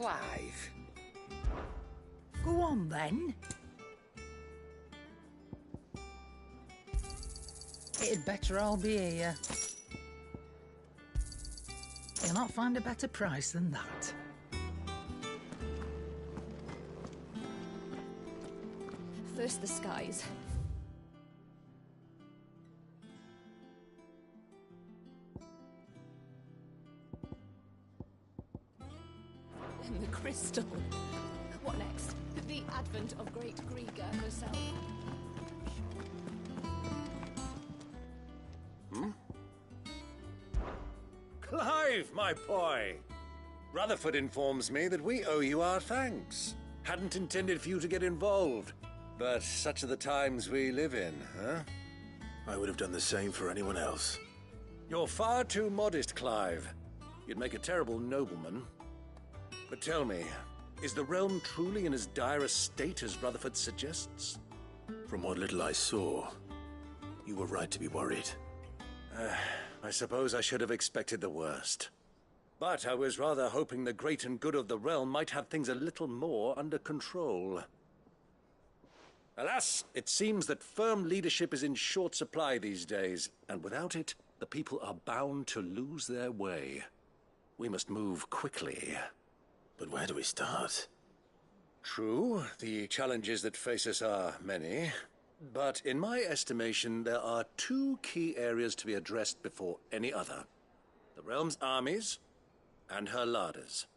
Clive. Go on, then. It'd better all be here. You'll not find a better price than that. First the skies. And the crystal. What next? The advent of Great Griga herself. Clive, my boy! Rutherford informs me that we owe you our thanks. Hadn't intended for you to get involved, but such are the times we live in, huh? I would have done the same for anyone else. You're far too modest, Clive. You'd make a terrible nobleman. But tell me, is the realm truly in as dire a state as Rutherford suggests? From what little I saw, you were right to be worried. I suppose I should have expected the worst. But I was rather hoping the great and good of the realm might have things a little more under control. Alas, it seems that firm leadership is in short supply these days, and without it, the people are bound to lose their way. We must move quickly. But where do we start? True, the challenges that face us are many. But in my estimation, there are two key areas to be addressed before any other. The realm's armies and her larders.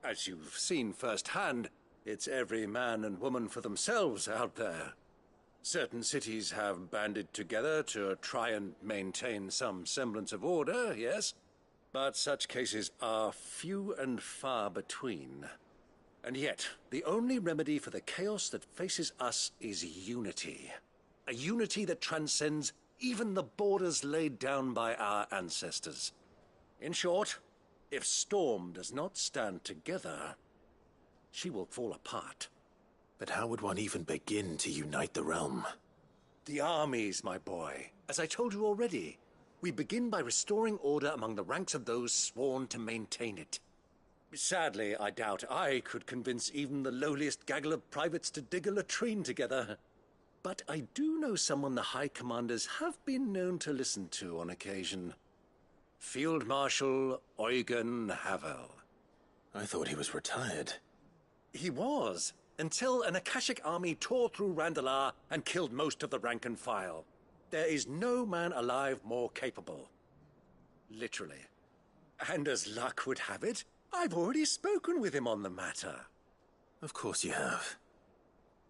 As you've seen firsthand, it's every man and woman for themselves out there. Certain cities have banded together to try and maintain some semblance of order, yes, but such cases are few and far between. And yet, the only remedy for the chaos that faces us is unity. A unity that transcends even the borders laid down by our ancestors. In short, if Storm does not stand together, she will fall apart. But how would one even begin to unite the realm? The armies, my boy. As I told you already, we begin by restoring order among the ranks of those sworn to maintain it. Sadly, I doubt I could convince even the lowliest gaggle of privates to dig a latrine together. But I do know someone the High Commanders have been known to listen to on occasion. Field Marshal Eugen Havel. I thought he was retired. He was, until an Akashic army tore through Randalar and killed most of the rank and file. There is no man alive more capable. Literally. And as luck would have it, I've already spoken with him on the matter. Of course you have.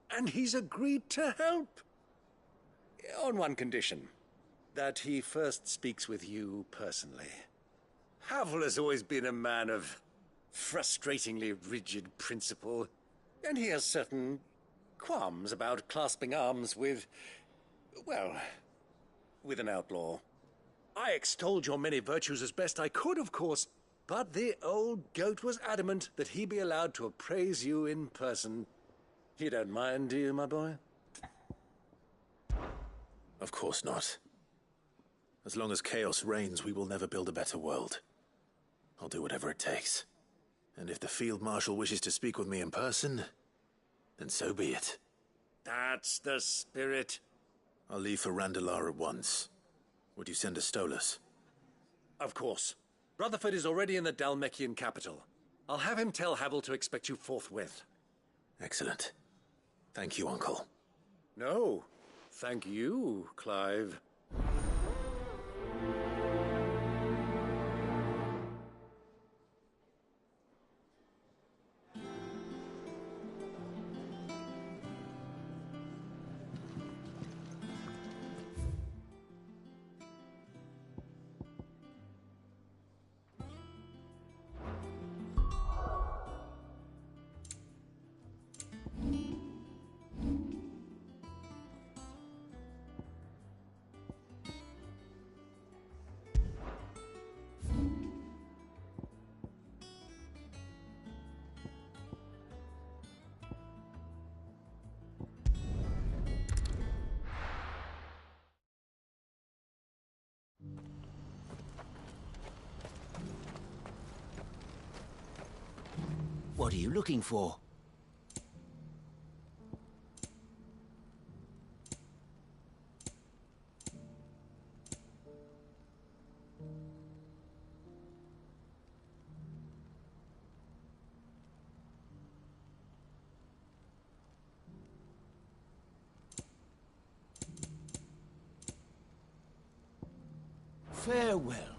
And he's agreed to help. On one condition. That he first speaks with you personally. Havel has always been a man of frustratingly rigid principle, and he has certain qualms about clasping arms with, well, with an outlaw. I extolled your many virtues as best I could, of course, but the old goat was adamant that he be allowed to appraise you in person. You don't mind, do you, my boy? Of course not. As long as chaos reigns, we will never build a better world. I'll do whatever it takes. And if the Field Marshal wishes to speak with me in person, then so be it. That's the spirit. I'll leave for Randalar at once. Would you send a Stolas? Of course. Rutherford is already in the Dalmekian capital. I'll have him tell Havel to expect you forthwith. Excellent. Thank you, Uncle. No, thank you, Clive. What are you looking for? Farewell.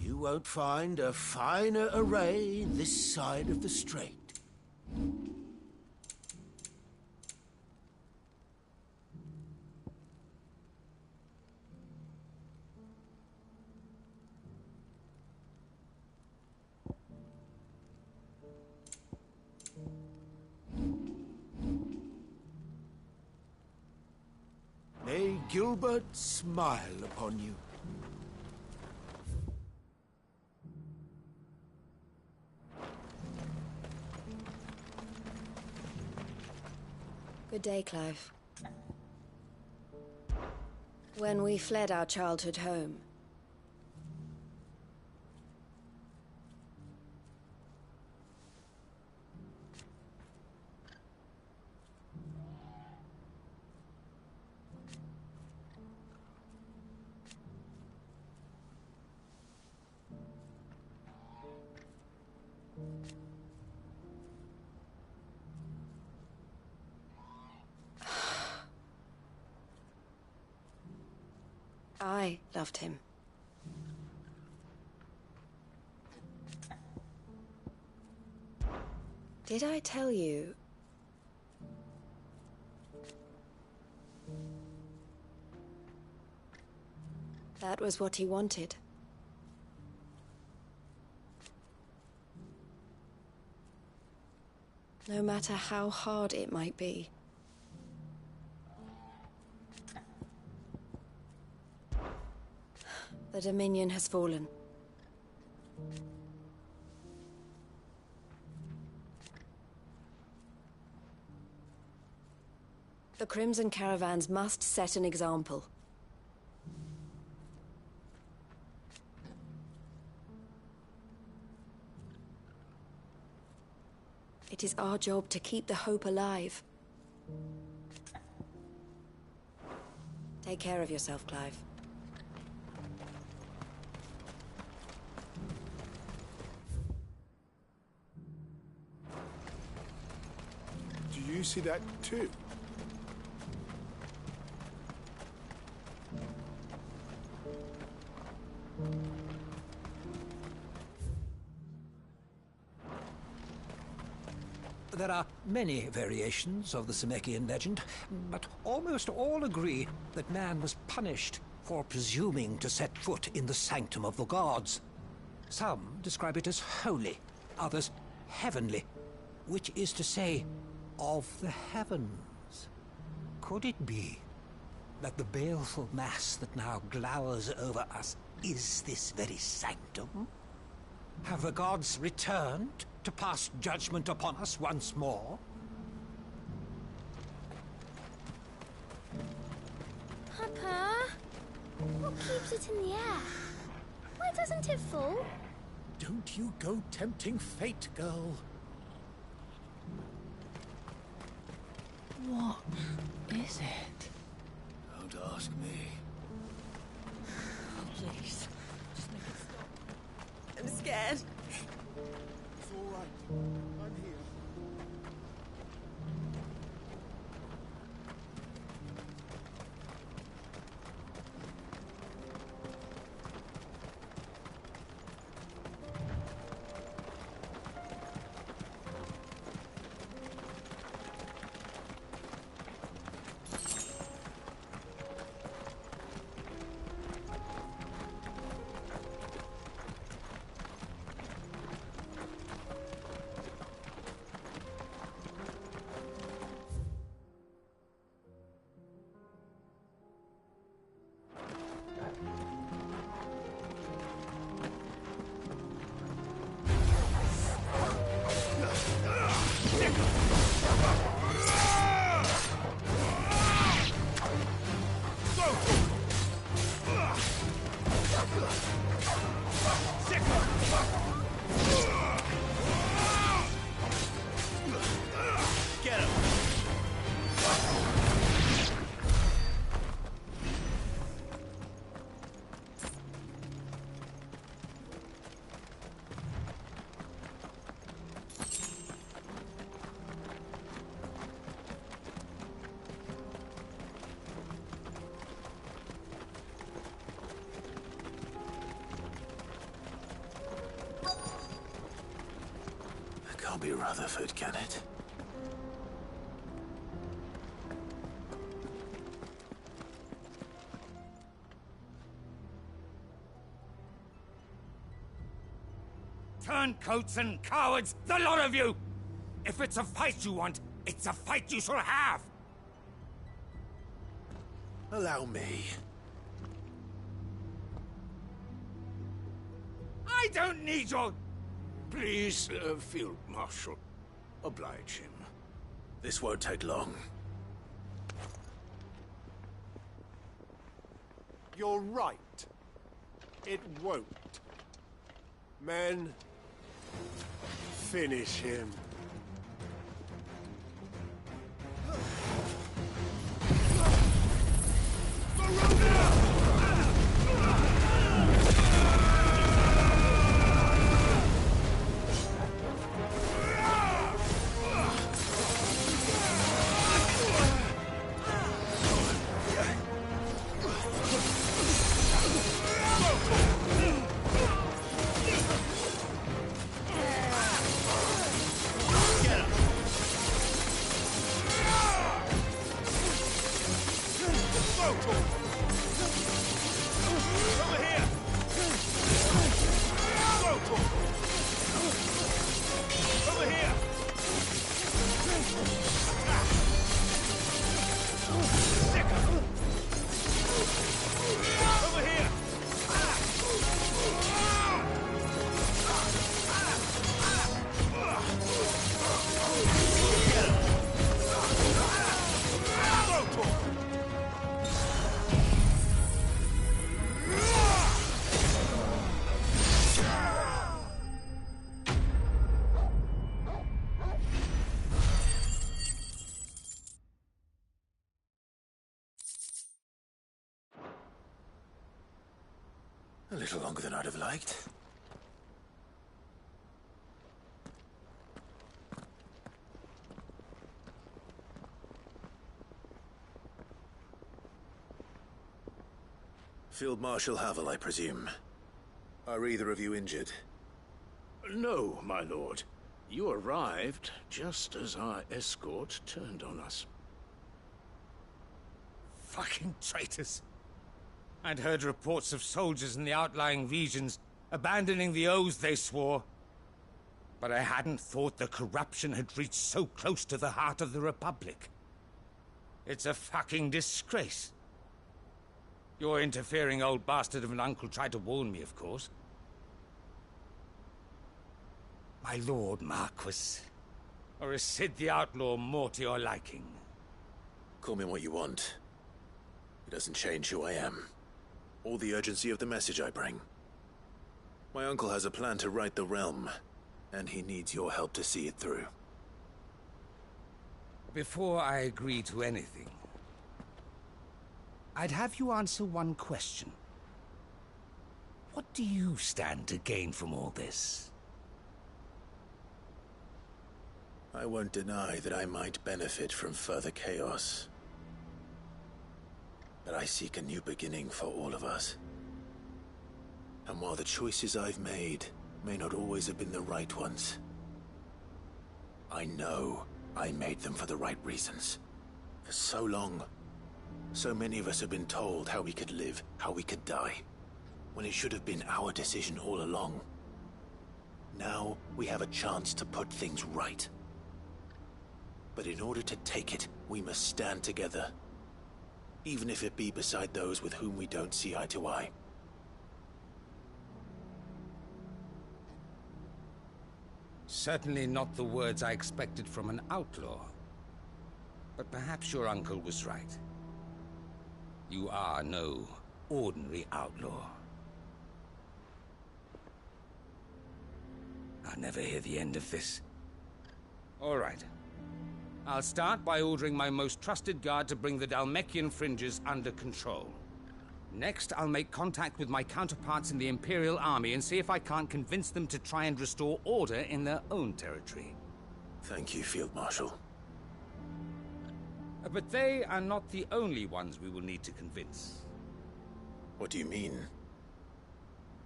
You won't find a finer array this side of the strait. May Gilbert smile upon you. Good day, Clive. When we fled our childhood home, I loved him. Did I tell you? That was what he wanted. No matter how hard it might be. The Dominion has fallen. The Crimson Caravans must set an example. It is our job to keep the hope alive. Take care of yourself, Clive. Do you see that too? There are many variations of the Zemeckis legend, but almost all agree that man was punished for presuming to set foot in the sanctum of the gods. Some describe it as holy, others heavenly, which is to say, of the heavens. Could it be that the baleful mass that now glowers over us is this very sanctum? Have the gods returned to pass judgment upon us once more? Papa, what keeps it in the air? Why doesn't it fall? Don't you go tempting fate, girl. What is it? Don't ask me. Please, just make it stop. I'm scared. It's all right. I'm here. Can't be Rutherford, can it? Turncoats and cowards, the lot of you! If it's a fight you want, it's a fight you shall have! Allow me. I don't need your... Please, Field Marshal, oblige him. This won't take long. You're right. It won't. Men, finish him. little longer than I'd have liked. Field Marshal Havel, I presume. Are either of you injured? No, my lord. You arrived just as our escort turned on us. Fucking traitors. I'd heard reports of soldiers in the outlying regions abandoning the oaths they swore. But I hadn't thought the corruption had reached so close to the heart of the Republic. It's a fucking disgrace. Your interfering old bastard of an uncle tried to warn me, of course. My lord Marquis. Or is Sid the Outlaw more to your liking? Call me what you want. It doesn't change who I am, or the urgency of the message I bring. My uncle has a plan to right the realm, and he needs your help to see it through. Before I agree to anything, I'd have you answer one question. What do you stand to gain from all this? I won't deny that I might benefit from further chaos. But I seek a new beginning for all of us. And while the choices I've made may not always have been the right ones, I know I made them for the right reasons. For so long, so many of us have been told how we could live, how we could die, when it should have been our decision all along. Now we have a chance to put things right. But in order to take it, we must stand together. Even if it be beside those with whom we don't see eye to eye. Certainly not the words I expected from an outlaw. But perhaps your uncle was right. You are no ordinary outlaw. I'll never hear the end of this. All right. I'll start by ordering my most trusted guard to bring the Dhalmekian fringes under control. Next, I'll make contact with my counterparts in the Imperial Army and see if I can't convince them to try and restore order in their own territory. Thank you, Field Marshal. But they are not the only ones we will need to convince. What do you mean?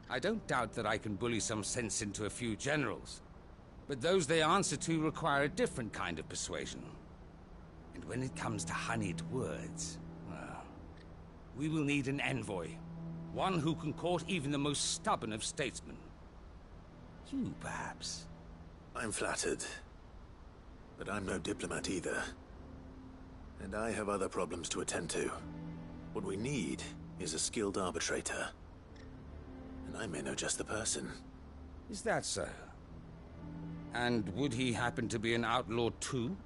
I don't doubt that I can bully some sense into a few generals. But those they answer to require a different kind of persuasion. And when it comes to honeyed words, well, we will need an envoy. One who can court even the most stubborn of statesmen. You, perhaps. I'm flattered. But I'm no diplomat either. And I have other problems to attend to. What we need is a skilled arbitrator. And I may know just the person. Is that so? And would he happen to be an outlaw too?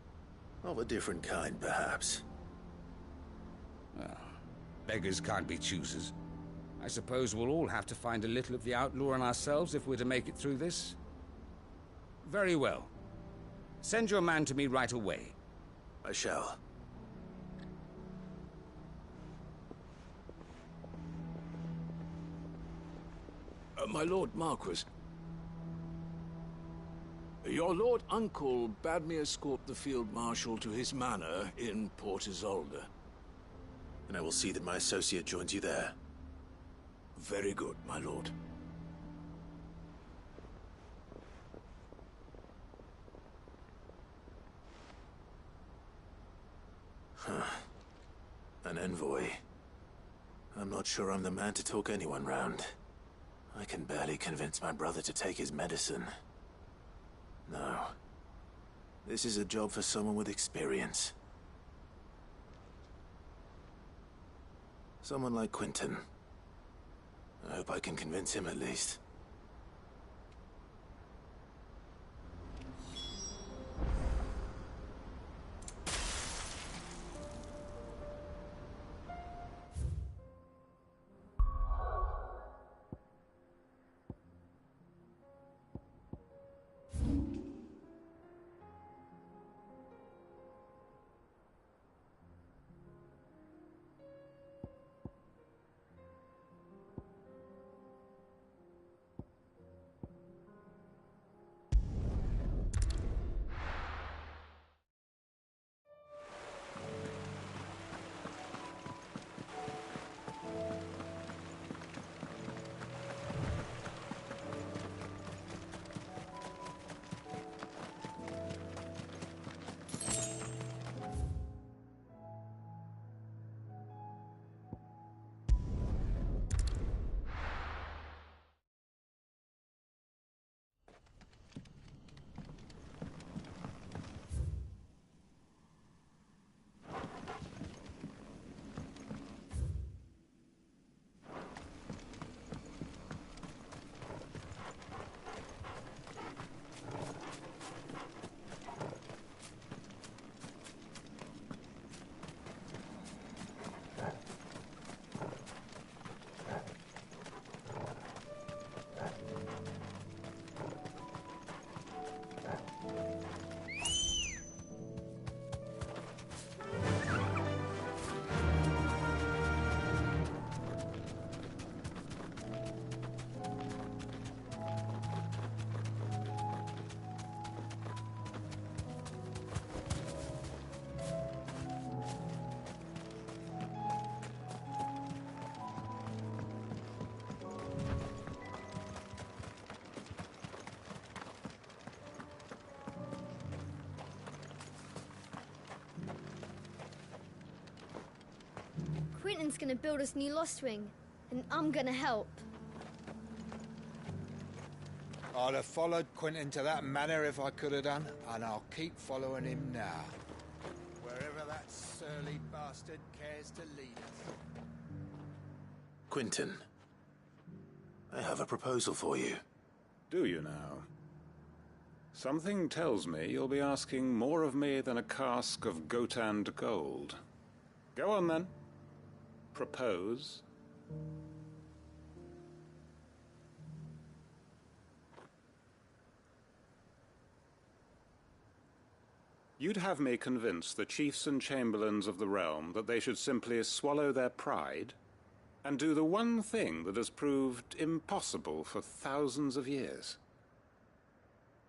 Of a different kind, perhaps. Well, beggars can't be choosers. I suppose we'll all have to find a little of the outlaw in ourselves if we're to make it through this. Very well. Send your man to me right away. I shall. My Lord Marquis. Your Lord Uncle bade me escort the Field Marshal to his manor in Port Isolde. And I will see that my associate joins you there. Very good, my lord. An envoy. I'm not sure I'm the man to talk anyone round. I can barely convince my brother to take his medicine. No. This is a job for someone with experience. Someone like Quentin. I hope I can convince him at least. Quentin's gonna build us new Lost Wing, and I'm gonna help. I'd have followed Quentin to that manor if I could have done, and I'll keep following him now. Wherever that surly bastard cares to lead us. Quentin, I have a proposal for you. Do you now? Something tells me you'll be asking more of me than a cask of Gotand gold. Go on then. Propose. You'd have me convince the chiefs and chamberlains of the realm that they should simply swallow their pride and do the one thing that has proved impossible for thousands of years.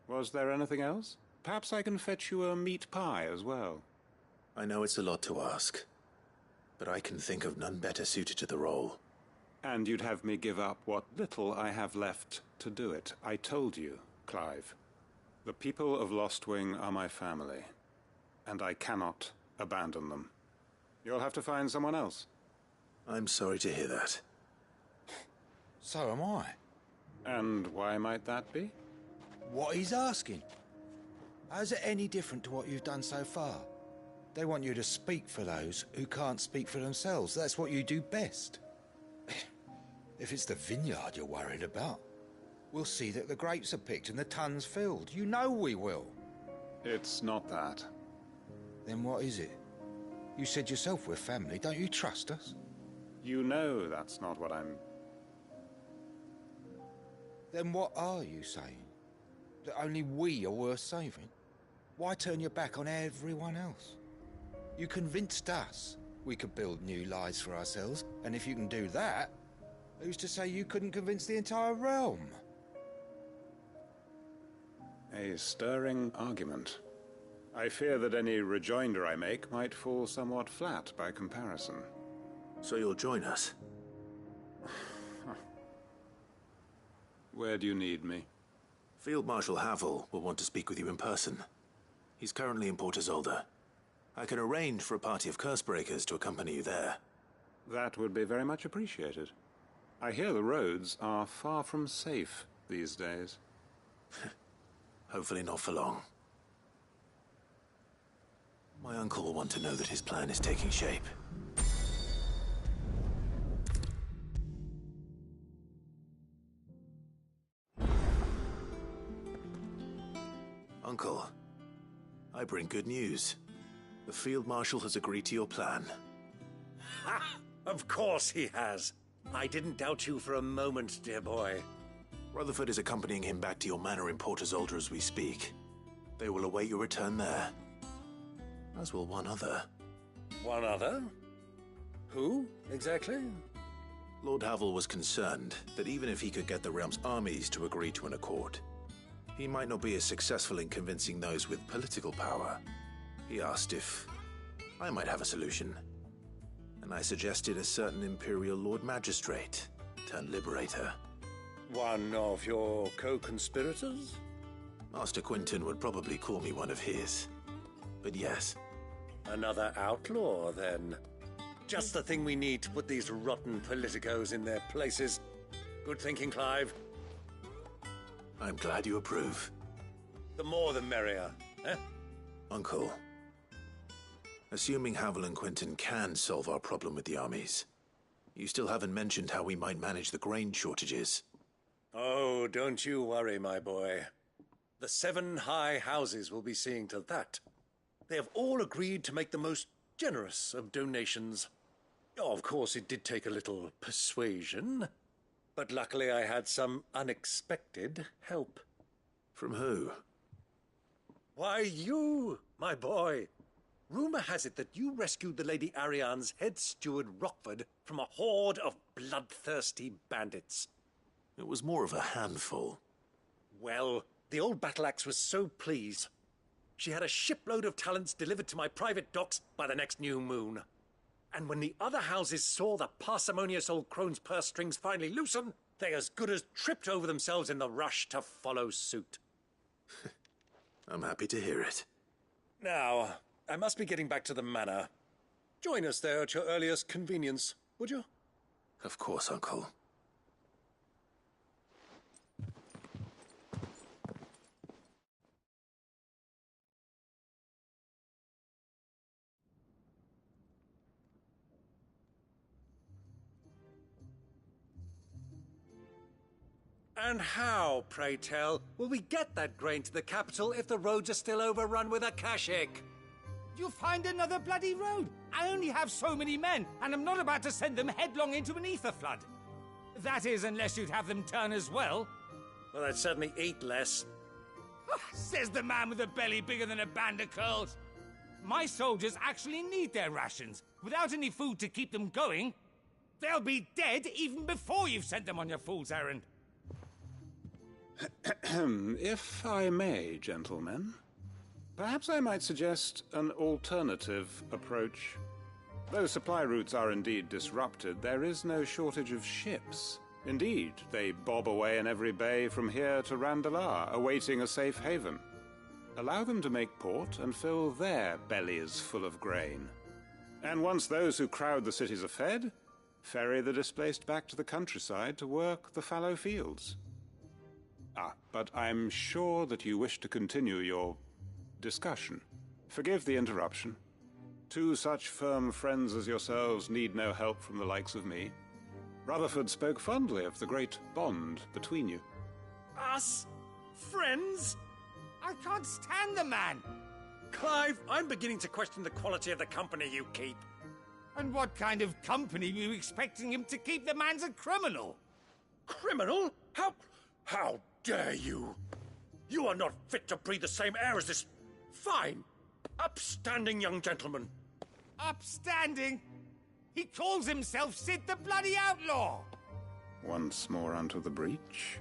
Was there anything else? Perhaps I can fetch you a meat pie as well. I know it's a lot to ask, but I can think of none better suited to the role. And you'd have me give up what little I have left to do it. I told you, Clive. The people of Lostwing are my family, and I cannot abandon them. You'll have to find someone else. I'm sorry to hear that. So am I. And why might that be? What he's asking. How's it any different to what you've done so far? They want you to speak for those who can't speak for themselves. That's what you do best. If it's the vineyard you're worried about, we'll see that the grapes are picked and the tons filled. You know we will. It's not that. Then what is it? You said yourself we're family. Don't you trust us? You know that's not what I'm... Then what are you saying? That only we are worth saving? Why turn your back on everyone else? You convinced us we could build new lives for ourselves, and if you can do that, who's to say you couldn't convince the entire realm? A stirring argument. I fear that any rejoinder I make might fall somewhat flat by comparison. So you'll join us? Where do you need me? Field Marshal Havel will want to speak with you in person. He's currently in Port Isolde. I can arrange for a party of Cursebreakers to accompany you there. That would be very much appreciated. I hear the roads are far from safe these days. Hopefully not for long. My uncle will want to know that his plan is taking shape. Uncle, I bring good news. The Field Marshal has agreed to your plan. Ha! Of course he has. I didn't doubt you for a moment, dear boy. Rutherford is accompanying him back to your manor in Port Isolde as we speak. They will await your return there. As will one other. One other? Who, exactly? Lord Havel was concerned that even if he could get the realm's armies to agree to an accord, he might not be as successful in convincing those with political power. He asked if I might have a solution, and I suggested a certain Imperial Lord Magistrate turned Liberator. One of your co-conspirators? Master Quentin would probably call me one of his. But yes. Another outlaw, then. Just the thing we need to put these rotten politicos in their places. Good thinking, Clive. I'm glad you approve. The more the merrier, eh? Uncle, assuming Havel and Quentin can solve our problem with the armies, you still haven't mentioned how we might manage the grain shortages. Oh, don't you worry, my boy. The 7 high houses will be seeing to that. They have all agreed to make the most generous of donations. Oh, of course, it did take a little persuasion, but luckily I had some unexpected help. From who? Why, you, my boy. Rumor has it that you rescued the Lady Ariane's head steward Rockford from a horde of bloodthirsty bandits. It was more of a handful. Well, the old battle axe was so pleased. She had a shipload of talents delivered to my private docks by the next new moon. And when the other houses saw the parsimonious old crone's purse strings finally loosen, they as good as tripped over themselves in the rush to follow suit. I'm happy to hear it. Now, I must be getting back to the manor. Join us there at your earliest convenience, would you? Of course, Uncle. And how, pray tell, will we get that grain to the capital if the roads are still overrun with Akashic? You'll find another bloody road. I only have so many men, and I'm not about to send them headlong into an ether flood. That is, unless you'd have them turn as well. Well, I'd certainly eat less. Says the man with a belly bigger than a band of curls. My soldiers actually need their rations. Without any food to keep them going, they'll be dead even before you've sent them on your fool's errand. If I may, gentlemen, perhaps I might suggest an alternative approach. Though supply routes are indeed disrupted, there is no shortage of ships. Indeed, they bob away in every bay from here to Randalar, awaiting a safe haven. Allow them to make port and fill their bellies full of grain. And once those who crowd the cities are fed, ferry the displaced back to the countryside to work the fallow fields. But I'm sure that you wish to continue your discussion. Forgive the interruption. Two such firm friends as yourselves need no help from the likes of me. Rutherford spoke fondly of the great bond between you. Us? Friends? I can't stand the man! Clive, I'm beginning to question the quality of the company you keep. And what kind of company were you expecting him to keep? The man's a criminal! Criminal? How dare you? You are not fit to breathe the same air as this fine, upstanding young gentleman. Upstanding? He calls himself Sid the Bloody Outlaw! Once more onto the breach.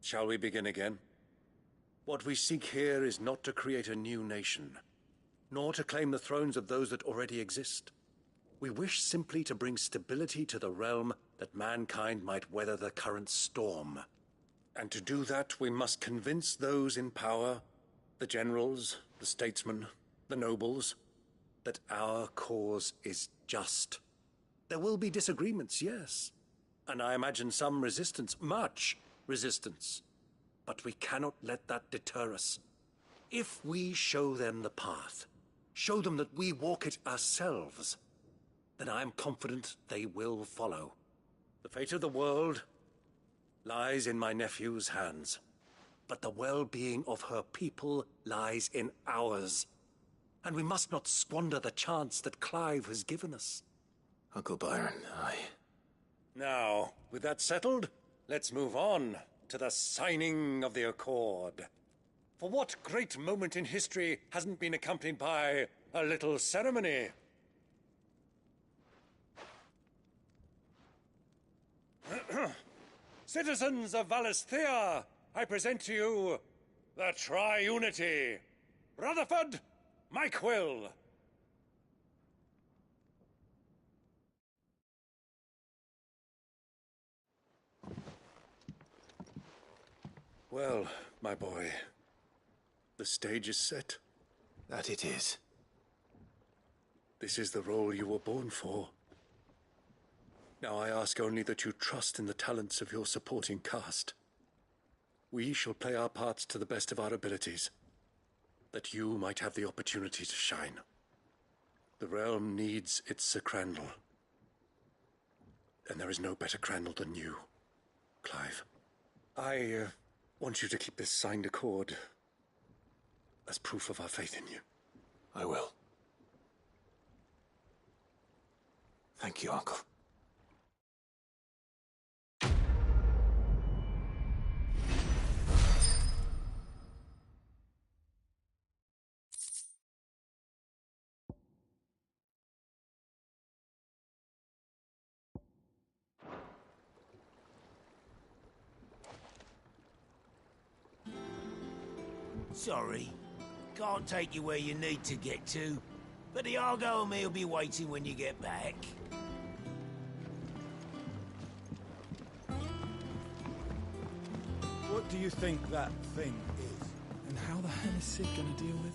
Shall we begin again? What we seek here is not to create a new nation, nor to claim the thrones of those that already exist. We wish simply to bring stability to the realm that mankind might weather the current storm. And to do that, we must convince those in power, the generals, the statesmen, the nobles, that our cause is just. There will be disagreements, yes, and I imagine some resistance, much resistance. But we cannot let that deter us. If we show them the path, show them that we walk it ourselves, then I am confident they will follow. The fate of the world lies in my nephew's hands, but the well-being of her people lies in ours. And we must not squander the chance that Clive has given us. Uncle Byron, Now, with that settled, let's move on to the signing of the Accord. For what great moment in history hasn't been accompanied by a little ceremony? Citizens of Valisthea, I present to you the Triunity. Rutherford, Mike Will. Well, my boy, the stage is set. That it is. This is the role you were born for. Now I ask only that you trust in the talents of your supporting cast. We shall play our parts to the best of our abilities, that you might have the opportunity to shine. The realm needs its Sir Crandall, and there is no better Crandall than you, Clive. I want you to keep this signed accord as proof of our faith in you. I will. Thank you, Uncle. Sorry. Can't take you where you need to get to, but the Argo and me will be waiting when you get back. What do you think that thing is? And how the hell is Sid gonna deal with?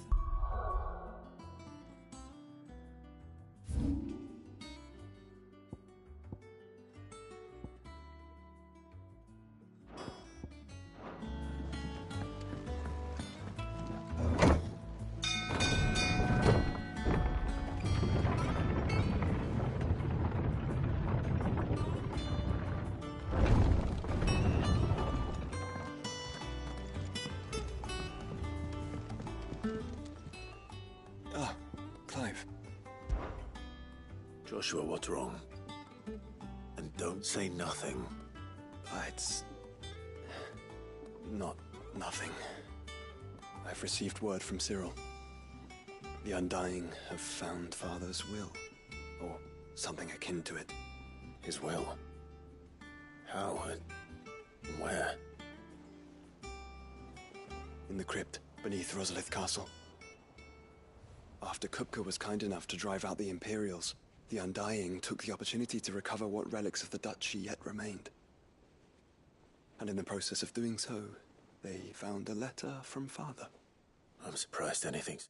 Clive. Joshua, what's wrong? And don't say nothing. It's... not nothing. I've received word from Cyril. The Undying have found Father's will. Or something akin to it. His will? How and where? In the crypt beneath Rosalith Castle. After Kupka was kind enough to drive out the Imperials, the Undying took the opportunity to recover what relics of the Duchy yet remained. And in the process of doing so, they found a letter from Father. I'm surprised anything's...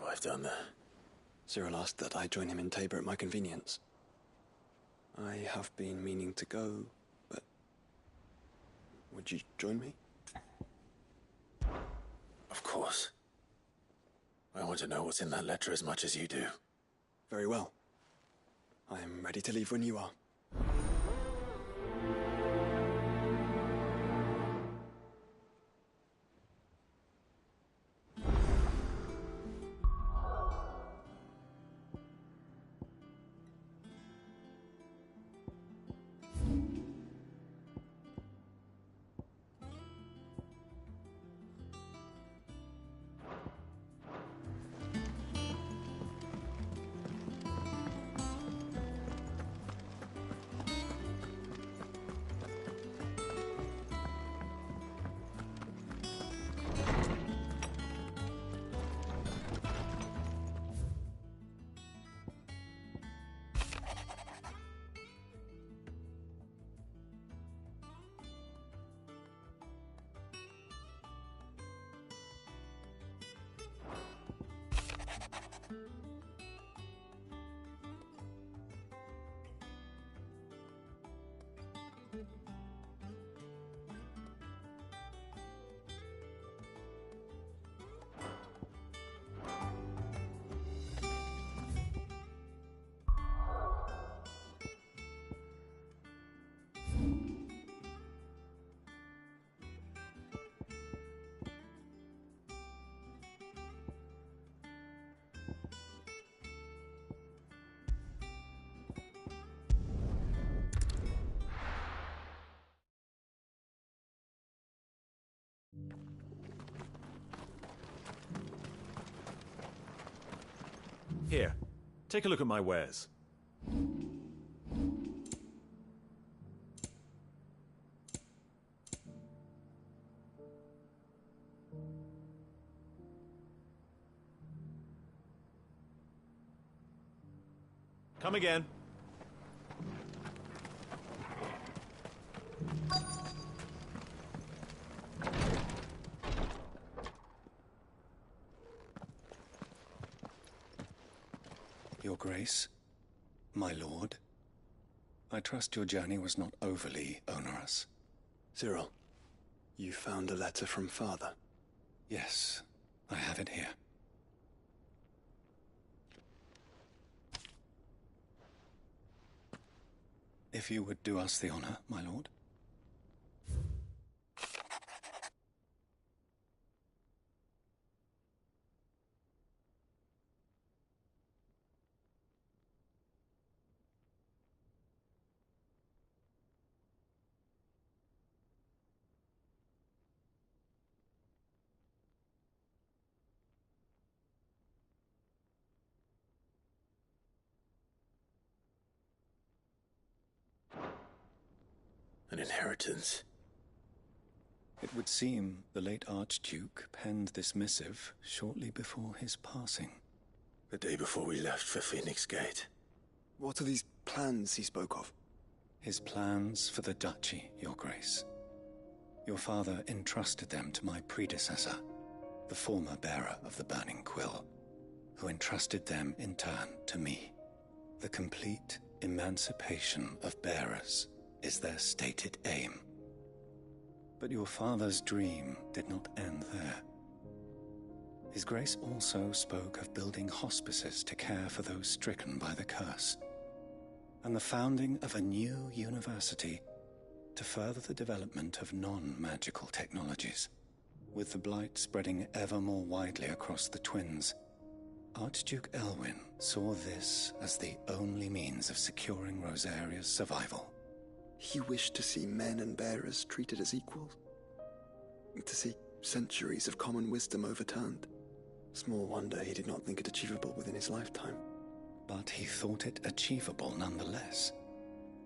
What have I done there? Cyril asked that I join him in Tabor at my convenience. I have been meaning to go, but... would you join me? Of course. I want to know what's in that letter as much as you do. Very well. I am ready to leave when you are. Here, take a look at my wares. Come again. Grace, my lord. I trust your journey was not overly onerous. Cyril, you found a letter from Father? Yes, I have it here. If you would do us the honor, my lord. An inheritance. It would seem the late Archduke penned this missive shortly before his passing. The day before we left for Phoenix Gate. What are these plans he spoke of? His plans for the duchy, your grace. Your father entrusted them to my predecessor, the former bearer of the Burning Quill, who entrusted them in turn to me. The complete emancipation of bearers is their stated aim. But your father's dream did not end there. His Grace also spoke of building hospices to care for those stricken by the curse, and the founding of a new university to further the development of non-magical technologies. With the blight spreading ever more widely across the twins, Archduke Elwyn saw this as the only means of securing Rosaria's survival. He wished to see men and bearers treated as equals. To see centuries of common wisdom overturned. Small wonder he did not think it achievable within his lifetime. But he thought it achievable nonetheless.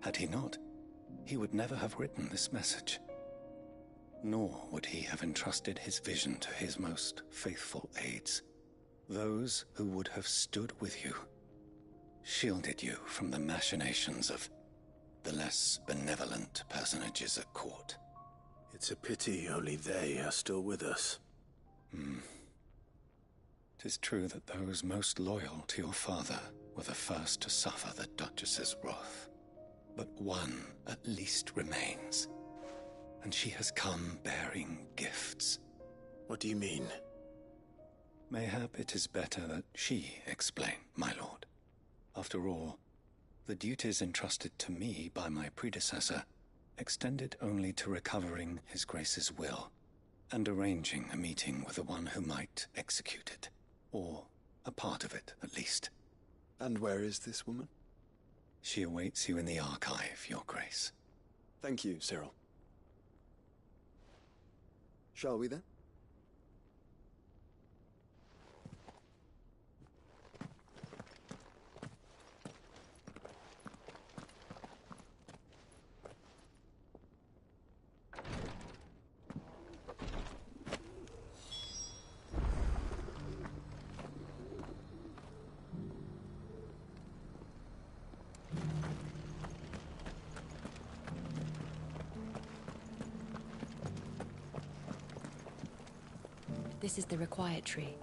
Had he not, he would never have written this message. Nor would he have entrusted his vision to his most faithful aides, those who would have stood with you, shielded you from the machinations of the less benevolent personages at court. It's a pity only they are still with us. 'Tis true that those most loyal to your father were the first to suffer the Duchess's wrath. But one at least remains, and she has come bearing gifts. What do you mean? Mayhap it is better that she explain, my lord. After all, the duties entrusted to me by my predecessor extended only to recovering His Grace's will and arranging a meeting with the one who might execute it, or a part of it at least. And where is this woman? She awaits you in the archive, your grace. Thank you, Cyril. Shall we then? This is the Required Tree,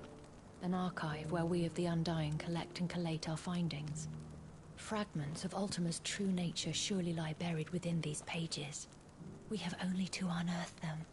an archive where we of the Undying collect and collate our findings. Fragments of Ultima's true nature surely lie buried within these pages. We have only to unearth them.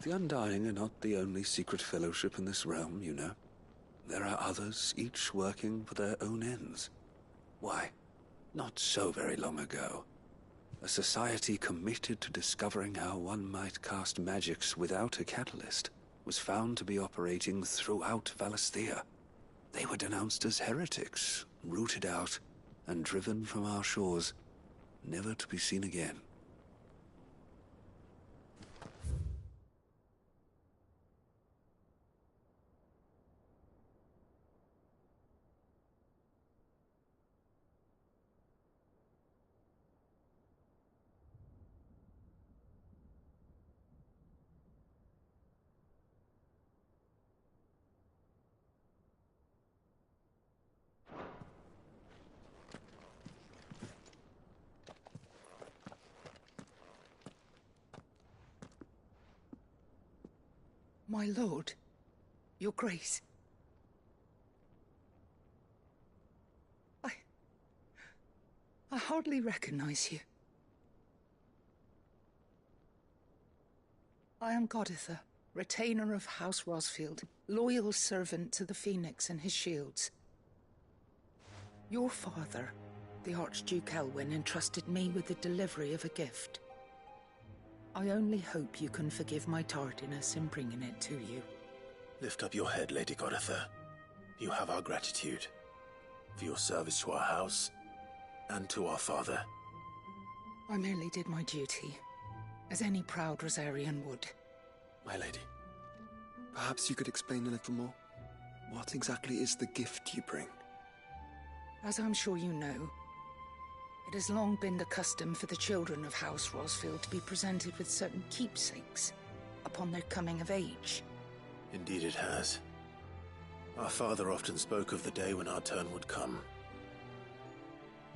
The Undying are not the only secret fellowship in this realm, you know. There are others, each working for their own ends. Why, not so very long ago, a society committed to discovering how one might cast magics without a catalyst was found to be operating throughout Valisthea. They were denounced as heretics, rooted out, and driven from our shores, never to be seen again. My lord, your grace. I hardly recognize you. I am Goditha, retainer of House Rosfield, loyal servant to the Phoenix and his shields. Your father, the Archduke Elwyn, entrusted me with the delivery of a gift. I only hope you can forgive my tardiness in bringing it to you. Lift up your head, Lady Goditha. You have our gratitude for your service to our house and to our father. I merely did my duty, as any proud Rosarian would. My lady, perhaps you could explain a little more. What exactly is the gift you bring? As I'm sure you know, it has long been the custom for the children of House Rosfield to be presented with certain keepsakes upon their coming of age. Indeed it has. Our father often spoke of the day when our turn would come.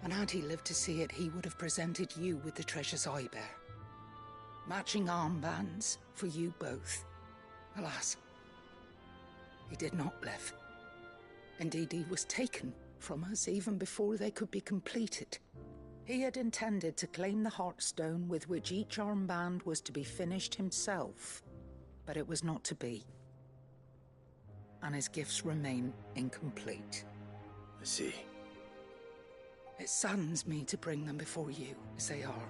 And had he lived to see it, he would have presented you with the treasures I bear. Matching armbands for you both. Alas, he did not live. Indeed, he was taken from us even before they could be completed. He had intended to claim the Heartstone with which each armband was to be finished himself, but it was not to be. And his gifts remain incomplete. I see. It saddens me to bring them before you, as they are.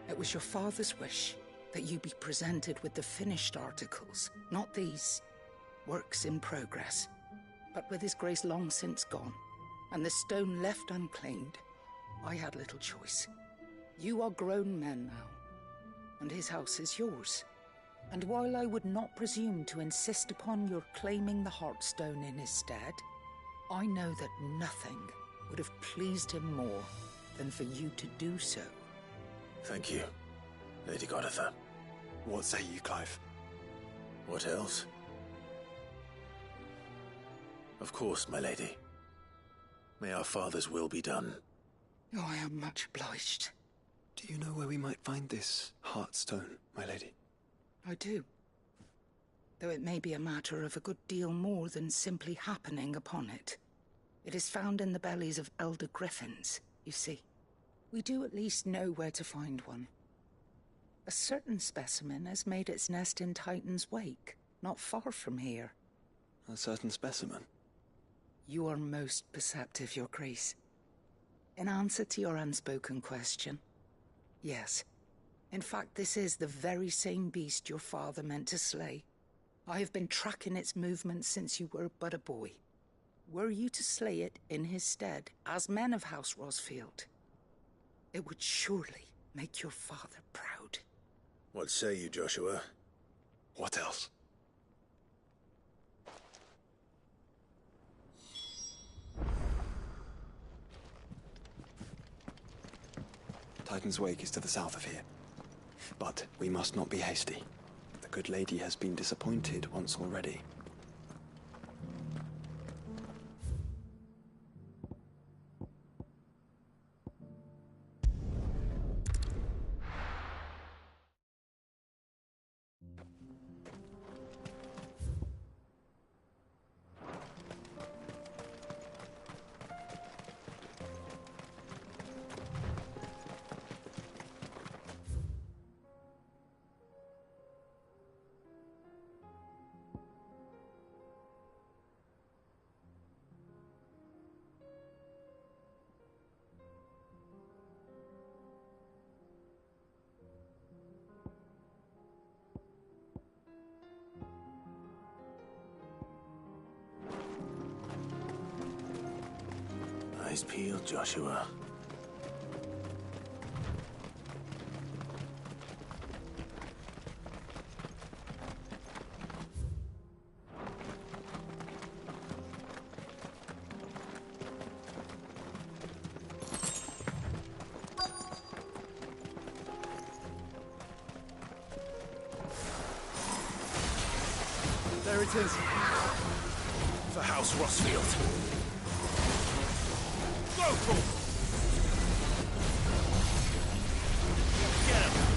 It was your father's wish that you be presented with the finished articles, not these works in progress. But with his grace long since gone, and the stone left unclaimed, I had little choice. You are grown men now, and his house is yours. And while I would not presume to insist upon your claiming the Heartstone in his stead, I know that nothing would have pleased him more than for you to do so. Thank you, Lady Goditha. What say you, Clive? What else? Of course, my lady. May our father's will be done. Oh, I am much obliged. Do you know where we might find this Heartstone, my lady? I do. Though it may be a matter of a good deal more than simply happening upon it. It is found in the bellies of elder griffins, you see. We do at least know where to find one. A certain specimen has made its nest in Titan's Wake, not far from here. A certain specimen? You are most perceptive, Your Grace. In answer to your unspoken question, yes. In fact, this is the very same beast your father meant to slay. I have been tracking its movements since you were but a boy. Were you to slay it in his stead, as men of House Rosfield, it would surely make your father proud. What say you, Joshua? What else? Titan's Wake is to the south of here. But we must not be hasty. The good lady has been disappointed once already. Eyes peeled, Joshua. There it is. For House Rossfield. Go for it! Get him!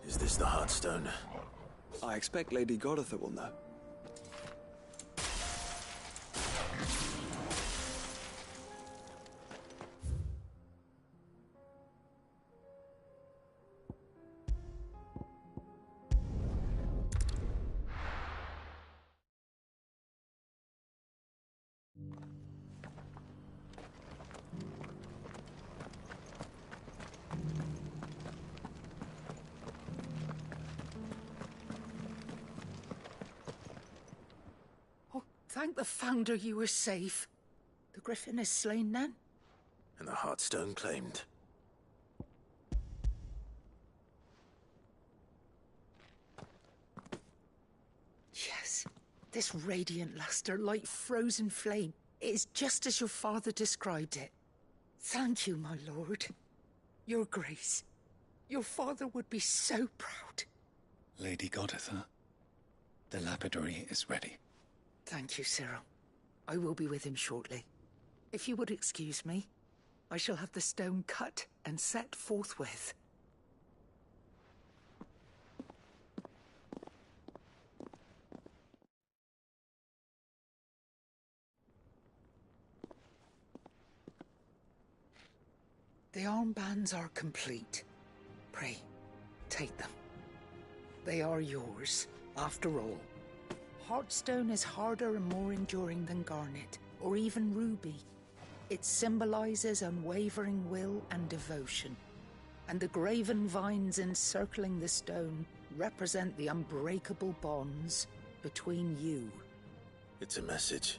Is this the Heartstone? I expect Lady Goditha will know. Thank the Founder you were safe. The Griffin is slain then? And the Heartstone claimed. Yes. This radiant luster, like frozen flame, is just as your father described it. Thank you, my lord. Your Grace. Your father would be so proud. Lady Goditha, The lapidary is ready. Thank you, Cyril. I will be with him shortly. If you would excuse me, I shall have the stone cut and set forthwith. The armbands are complete. Pray, take them. They are yours, after all. Heartstone is harder and more enduring than garnet, or even ruby. It symbolizes unwavering will and devotion. And the graven vines encircling the stone represent the unbreakable bonds between you. It's a message.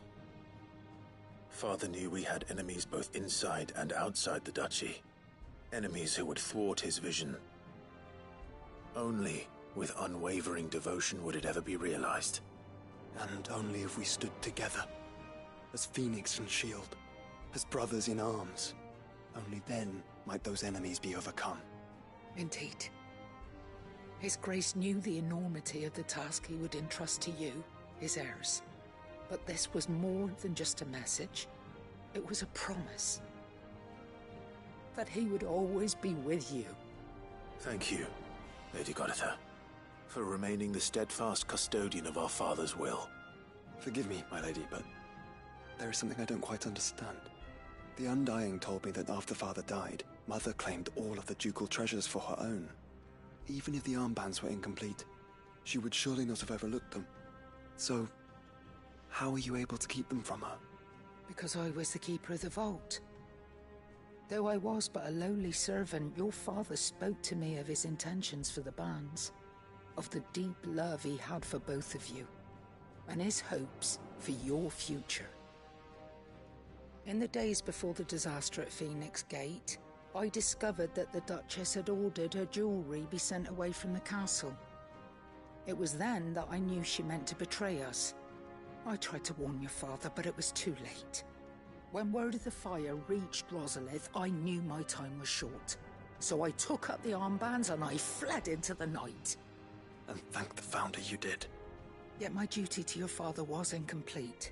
Father knew we had enemies both inside and outside the duchy. Enemies who would thwart his vision. Only with unwavering devotion would it ever be realized. And only if we stood together, as Phoenix and Shield, as brothers in arms. Only then might those enemies be overcome. Indeed. His Grace knew the enormity of the task he would entrust to you, his heirs. But this was more than just a message. It was a promise. That he would always be with you. Thank you, Lady Goditha, for remaining the steadfast custodian of our father's will. Forgive me, my lady, but there is something I don't quite understand. The Undying told me that after Father died, Mother claimed all of the ducal treasures for her own. Even if the armbands were incomplete, she would surely not have overlooked them. So, how are you able to keep them from her? Because I was the keeper of the vault. Though I was but a lowly servant, your father spoke to me of his intentions for the bands, of the deep love he had for both of you, and his hopes for your future. In the days before the disaster at Phoenix Gate, I discovered that the Duchess had ordered her jewelry be sent away from the castle. It was then that I knew she meant to betray us. I tried to warn your father, but it was too late. When word of the fire reached Rosalith, I knew my time was short. So I took up the armbands and I fled into the night. And thank the Founder you did. Yet my duty to your father was incomplete.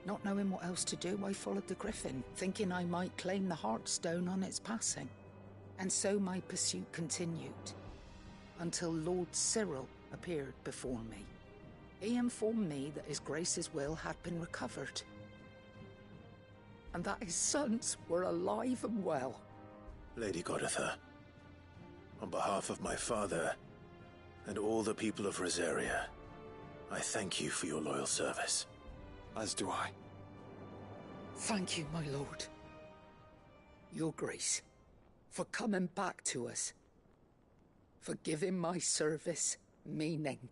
Not knowing what else to do, I followed the Griffin, thinking I might claim the Heartstone on its passing. And so my pursuit continued, until Lord Cyril appeared before me. He informed me that His Grace's will had been recovered, and that his sons were alive and well. Lady Goditha, on behalf of my father and all the people of Rosaria, I thank you for your loyal service. As do I. Thank you, my lord. Your Grace, for coming back to us. For giving my service meaning.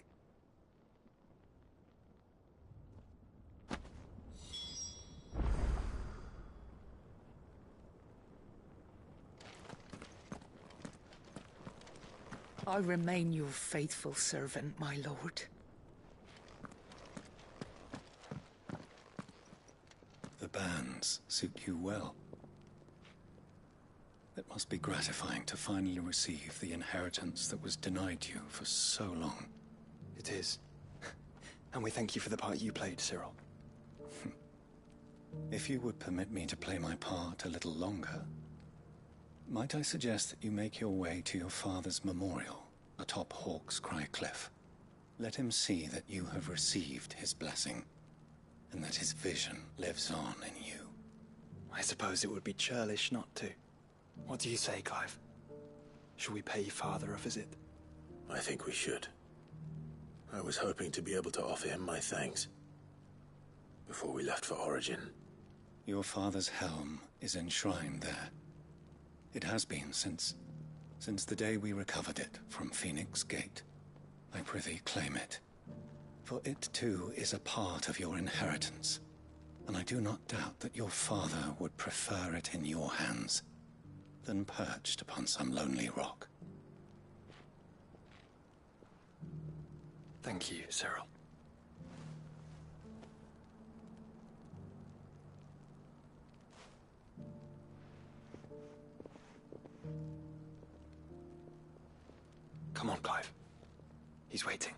I remain your faithful servant, my lord. The bands suit you well. It must be gratifying to finally receive the inheritance that was denied you for so long. It is. And we thank you for the part you played, Cyril. If you would permit me to play my part a little longer, might I suggest that you make your way to your father's memorial atop Hawk's Cry Cliff? Let him see that you have received his blessing, and that his vision lives on in you. I suppose it would be churlish not to. What do you say, Clive? Shall we pay Father a visit? I think we should. I was hoping to be able to offer him my thanks before we left for Origin. Your father's helm is enshrined there. It has been since the day we recovered it from Phoenix Gate. I prithee claim it, for it too is a part of your inheritance, and I do not doubt that your father would prefer it in your hands than perched upon some lonely rock. Thank you, Cyril. Come on, Clive. He's waiting.